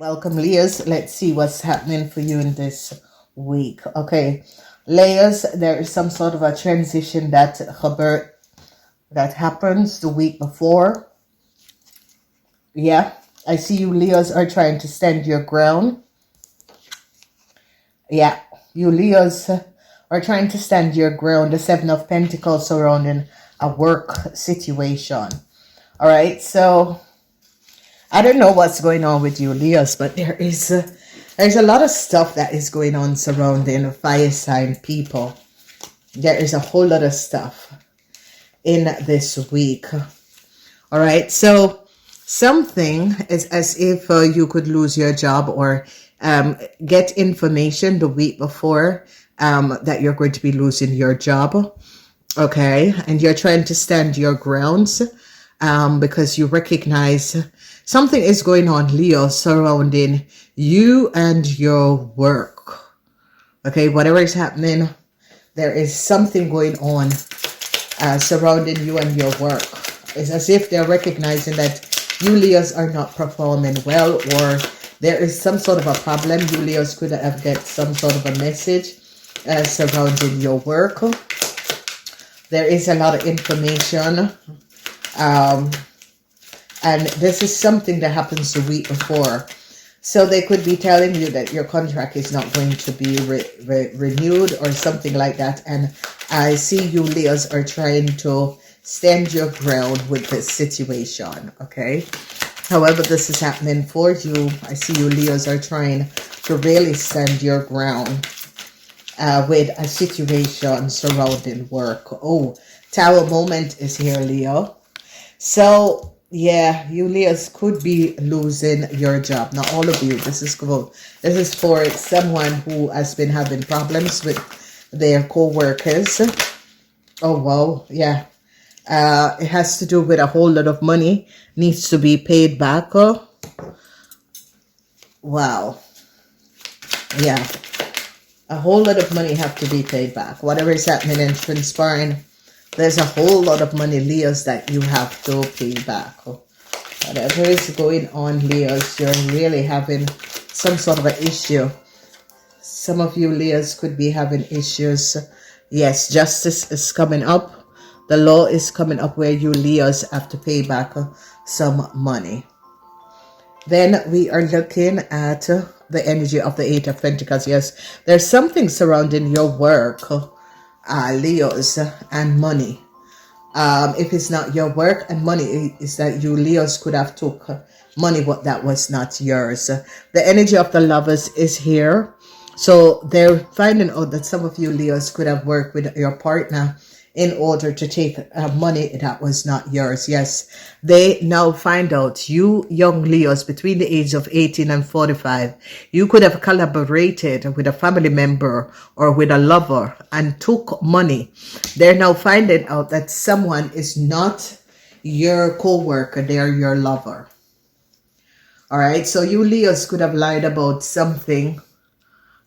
Welcome, Leos. Let's see what's happening for you in this week. Okay, Leos, there is some sort of a transition that happens the week before. Yeah, I see you, Leos, are trying to stand your ground. Yeah, you, Leos, are trying to stand your ground. The Seven of Pentacles surrounding a work situation. All right, so I don't know what's going on with you, Leos, but there's a lot of stuff that is going on surrounding fire sign people. There is a whole lot of stuff in this week. All right, so something is as if you could lose your job or get information the week before that you're going to be losing your job. Okay, and you're trying to stand your grounds because you recognize something is going on, Leo, surrounding you and your work. Okay, whatever is happening, there is something going on surrounding you and your work. It's as if they're recognizing that you, Leos, are not performing well, or there is some sort of a problem. You, Leos, could have get some sort of a message surrounding your work. There is a lot of information. And this is something that happens the week before. So they could be telling you that your contract is not going to be renewed or something like that. And I see you, Leos, are trying to stand your ground with this situation, okay? However this is happening for you, I see you, Leos, are trying to really stand your ground with a situation surrounding work. Oh, Tower moment is here, Leo. So yeah, you, Leos, could be losing your job. Not all of you. This is cool. This is for someone who has been having problems with their co-workers. Oh wow, yeah. It has to do with a whole lot of money needs to be paid back. Wow. Yeah. A whole lot of money have to be paid back. Whatever is happening and transpiring, there's a whole lot of money, Leos, that you have to pay back. Whatever is going on, Leos, you're really having some sort of an issue. Some of you, Leos, could be having issues. Yes, justice is coming up. The law is coming up where you, Leos, have to pay back some money. Then we are looking at the energy of the Eight of Pentacles. Yes, there's something surrounding your work, Leos, and money. If it's not your work and money, is that you, Leos, could have took money but that was not yours. The energy of the Lovers is here. So they're finding out that some of you, Leos, could have worked with your partner in order to take money that was not yours. Yes, they now find out, you young Leos between the age of 18 and 45, you could have collaborated with a family member or with a lover and took money. They're now finding out that someone is not your co-worker, they're your lover. All right, so you, Leos, could have lied about something,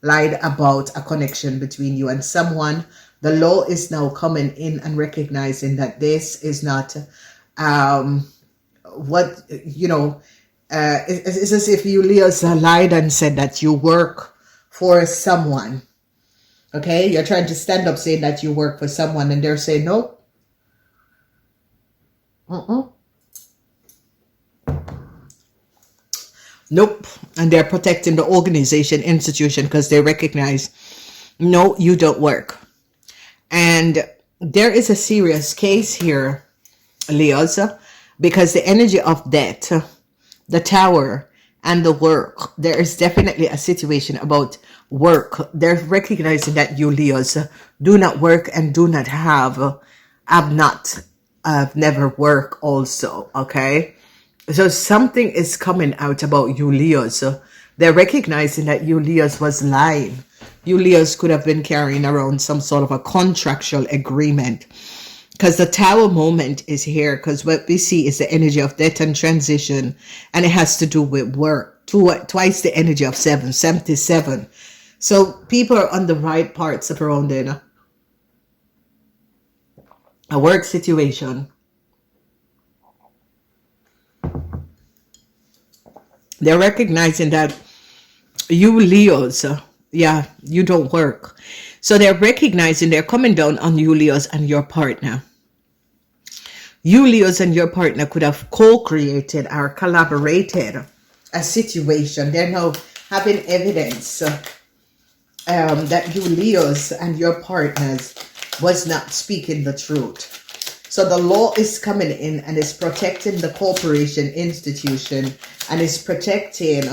lied about a connection between you and someone. The law is now coming in and recognizing that this is not what, you know, it's as if you, Leos, lied and said that you work for someone. Okay, you're trying to stand up saying that you work for someone and they're saying no. Nope. And they're protecting the organization, institution, because they recognize, no, you don't work. And there is a serious case here, Leos, because the energy of death, the Tower, and the work, there is definitely a situation about work. They're recognizing that you, Leos, do not work and do not have never work also, okay? So something is coming out about you, Leos. They're recognizing that you, Leos, was lying. You, Leos, could have been carrying around some sort of a contractual agreement. Because the Tower moment is here. Because what we see is the energy of death and transition. And it has to do with work. Twice the energy of 77. So people are on the right part surrounding a work situation. They're recognizing that you Leos, yeah, you don't work. So they're recognizing, they're coming down on you Leos and your partner. You Leos and your partner could have co-created or collaborated a situation. They're now having evidence that you Leos and your partners was not speaking the truth. So the law is coming in and is protecting the corporation institution and is protecting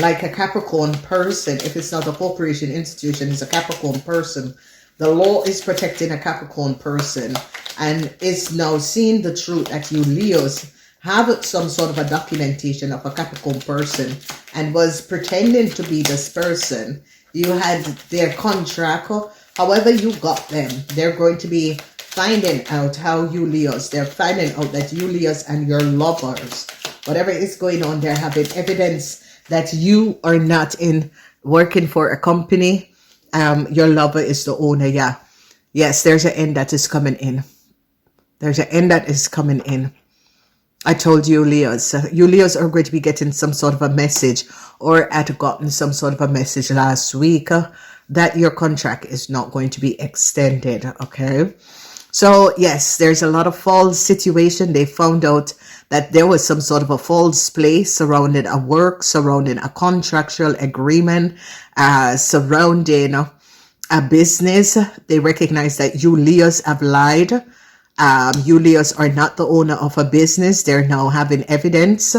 like a Capricorn person. If it's not a corporation institution, it's a Capricorn person. The law is protecting a Capricorn person and is now seeing the truth that you Leos have some sort of a documentation of a Capricorn person and was pretending to be this person. You had their contract, however you got them. They're going to be finding out how you Leos, they're finding out that you Leos and your lovers, whatever is going on, they're having evidence that you are not in working for a company. Your lover is the owner. Yeah. Yes, there's an end that is coming in. There's an end that is coming in. I told you Leos. You Leos are going to be getting some sort of a message or had gotten some sort of a message last week that your contract is not going to be extended. Okay. So yes, there's a lot of false situation. They found out that there was some sort of a false play surrounding a work, surrounding a contractual agreement, surrounding a business. They recognize that you Leos have lied. You Leos are not the owner of a business. They're now having evidence.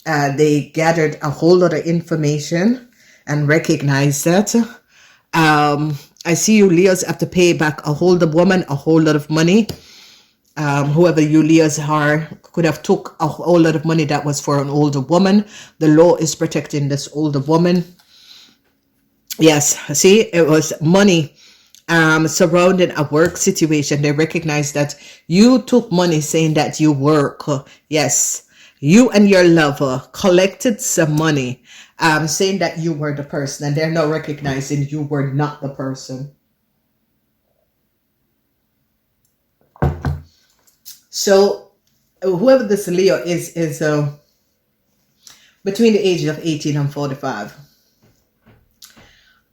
They gathered a whole lot of information and recognize that. I see you Leos have to pay back a older woman a whole lot of money. Whoever you Leos are could have took a whole lot of money that was for an older woman. The law is protecting this older woman. Yes, see, it was money surrounding a work situation. They recognize that you took money saying that you work. Yes, you and your lover collected some money saying that you were the person, and they're now recognizing you were not the person. So whoever this Leo is between the ages of 18 and 45.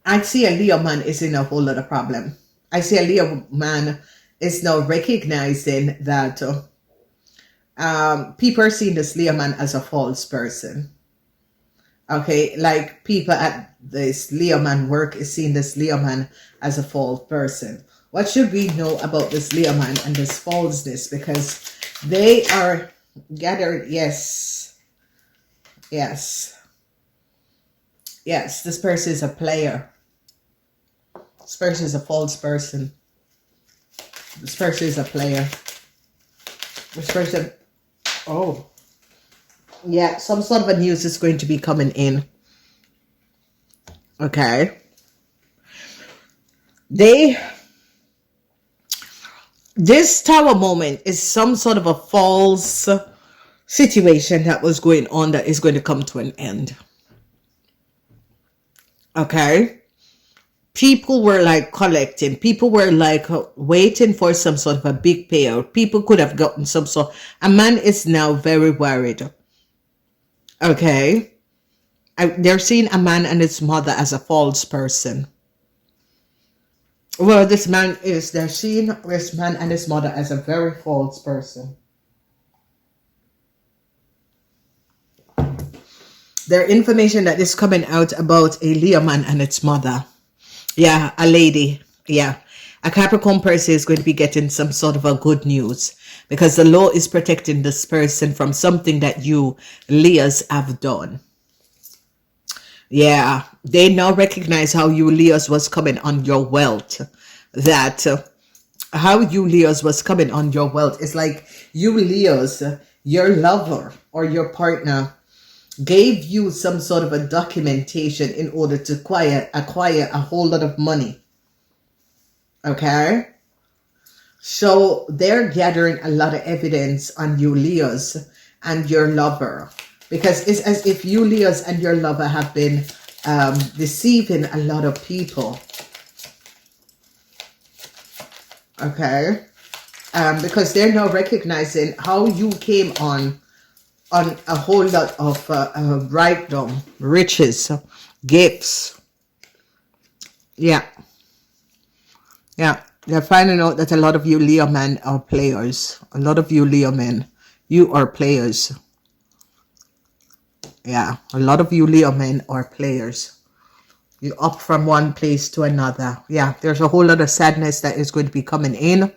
I see a Leo man is in a whole lot of problem. I see a Leo man is now recognizing that people are seeing this Leo man as a false person. Okay, like people at this Leo man work is seeing this Leo man as a false person. What should we know about this Leo man and this falseness? Because they are gathered. Yes, yes, yes. This person is a player. This person is a false person. This person is a player. This person, oh, yeah, some sort of a news is going to be coming in. Okay. This tower moment is some sort of a false situation that was going on that is going to come to an end. Okay. People were like collecting. People were like waiting for some sort of a big payout. People could have gotten some sort. A man is now very worried. Okay. They're seeing a man and his mother as a false person. Well, they're seeing this man and his mother as a very false person. There information that is coming out about a Leo man and its mother. Yeah, a lady. Yeah. A Capricorn person is going to be getting some sort of a good news because the law is protecting this person from something that you Leos have done. Yeah, they now recognize how you Leos was coming on your wealth. That how you Leos was coming on your wealth. It's like you Leos, your lover or your partner gave you some sort of a documentation in order to acquire a whole lot of money. Okay? So they're gathering a lot of evidence on you Leos and your lover. Because it's as if you Leos and your lover have been deceiving a lot of people. Okay? Because they're now recognizing how you came on on a whole lot of right down, riches, gifts. Yeah, yeah. They're finding out that a lot of you Leo men are players. A lot of you Leo men, you are players. Yeah, a lot of you Leo men are players. You up from one place to another. Yeah, there's a whole lot of sadness that is going to be coming in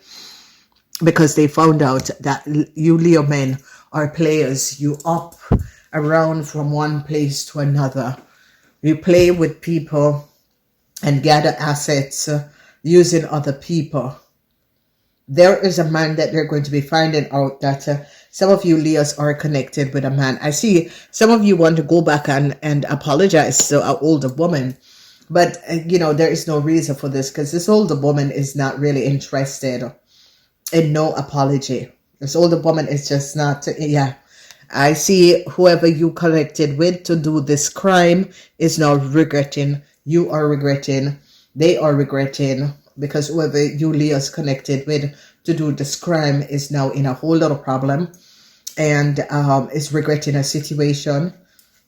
because they found out that you Leo men are players. You up around from one place to another. You play with people and gather assets using other people. There is a man that they're going to be finding out that some of you Leos are connected with a man. I see some of you want to go back and apologize to an older woman. But, you know, there is no reason for this because this older woman is not really interested in no apology. This older woman is just not, yeah. I see whoever you connected with to do this crime is now regretting. You are regretting. They are regretting because whoever you Leos connected with to do this crime is now in a whole lot of problem and is regretting a situation.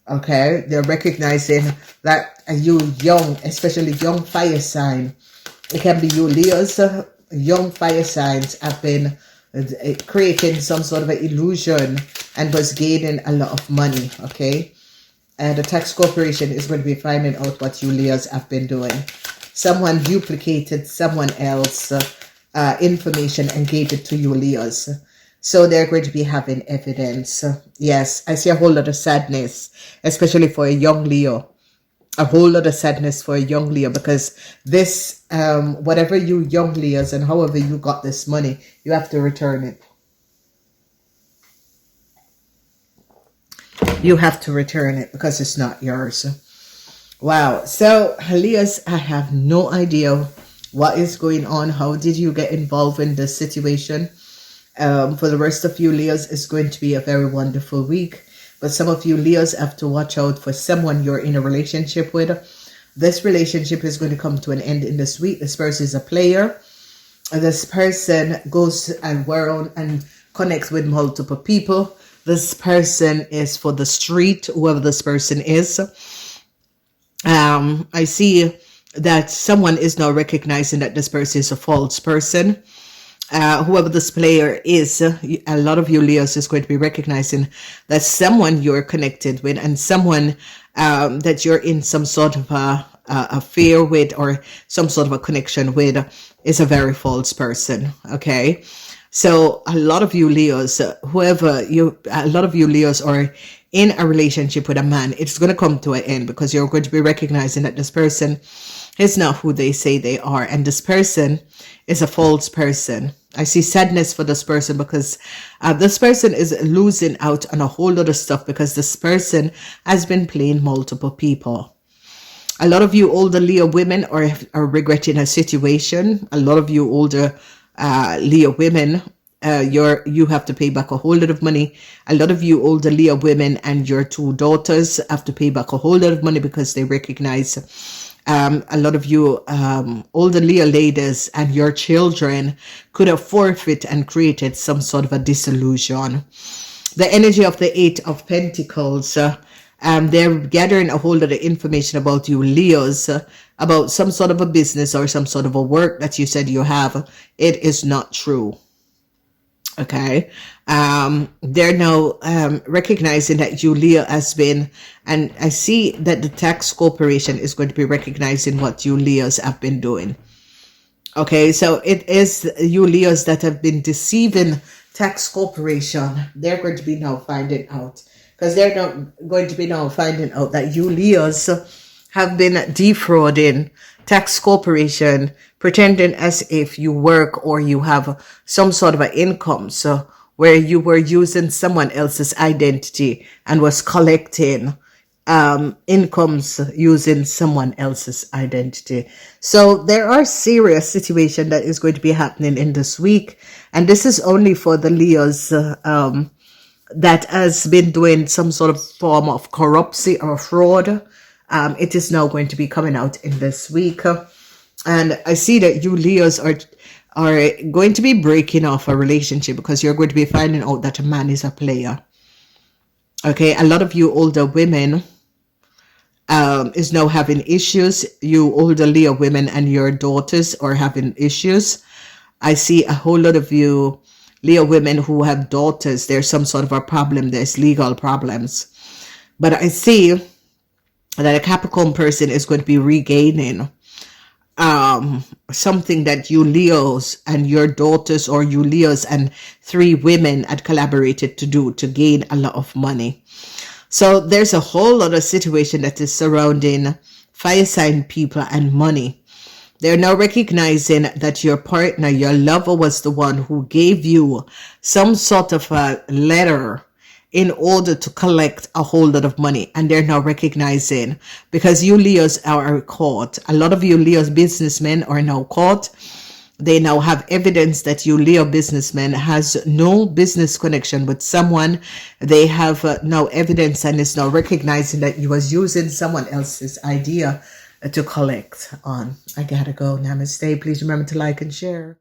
Okay, they're recognizing that you young, especially young fire sign, it can be you Leos, young fire signs have been creating some sort of an illusion and was gaining a lot of money. Okay, and the tax corporation is going to be finding out what you Leos have been doing. Someone duplicated someone else information and gave it to you Leos. So they're going to be having evidence. Yes, I see a whole lot of sadness, especially for a young Leo. A whole lot of sadness for a young Leo because this, whatever you young Leos and however you got this money, you have to return it. You have to return it because it's not yours. Wow. So, Leos, I have no idea what is going on. How did you get involved in this situation? For the rest of you Leos, it's going to be a very wonderful week. But some of you Leos have to watch out for someone you're in a relationship with. This relationship is going to come to an end in this week. This person is a player. This person goes around and connects with multiple people. This person is for the street, whoever this person is. I see that someone is now recognizing that this person is a false person. Whoever this player is, a lot of you Leos is going to be recognizing that someone you're connected with and someone that you're in some sort of a affair with or some sort of a connection with is a very false person. Okay, so a lot of you Leos, a lot of you Leos are in a relationship with a man. It's going to come to an end because you're going to be recognizing that this person is not who they say they are, and this person is a false person. I see sadness for this person because this person is losing out on a whole lot of stuff because this person has been playing multiple people. A lot of you older Leo women are regretting a situation. A lot of you older Leo women, you have to pay back a whole lot of money. A lot of you older Leo women and your two daughters have to pay back a whole lot of money because they recognize a lot of you older Leo ladies and your children could have forfeit and created some sort of a disillusion. The energy of the Eight of Pentacles, they're gathering a whole lot of information about you Leos, about some sort of a business or some sort of a work that you said you have. It is not true. Okay, they're now recognizing that you Leo has been, and I see that the tax corporation is going to be recognizing what you Leos have been doing. Okay, so it is you Leos that have been deceiving tax corporation. They're going to be now finding out because they're not going to be now finding out that you Leos have been defrauding tax corporation, pretending as if you work or you have some sort of an income, so where you were using someone else's identity and was collecting incomes using someone else's identity. So there are serious situations that is going to be happening in this week, and this is only for the Leos that has been doing some sort of form of corruption or fraud. It is now going to be coming out in this week. And I see that you Leos are going to be breaking off a relationship because you're going to be finding out that a man is a player. Okay, a lot of you older women is now having issues. You older Leo women and your daughters are having issues. I see a whole lot of you Leo women who have daughters. There's some sort of a problem. There's legal problems. But I see that a Capricorn person is going to be regaining something that you Leos and your daughters, or you Leos and 3 women had collaborated to do to gain a lot of money. So there's a whole lot of situation that is surrounding fire sign people and money. They're now recognizing that your partner, your lover, was the one who gave you some sort of a letter in order to collect a whole lot of money. And they're now recognizing, because you Leos are caught. A lot of you Leos businessmen are now caught. They now have evidence that you Leo businessman has no business connection with someone. They have now evidence and is now recognizing that you was using someone else's idea to collect on. I gotta go. Namaste. Please remember to like and share.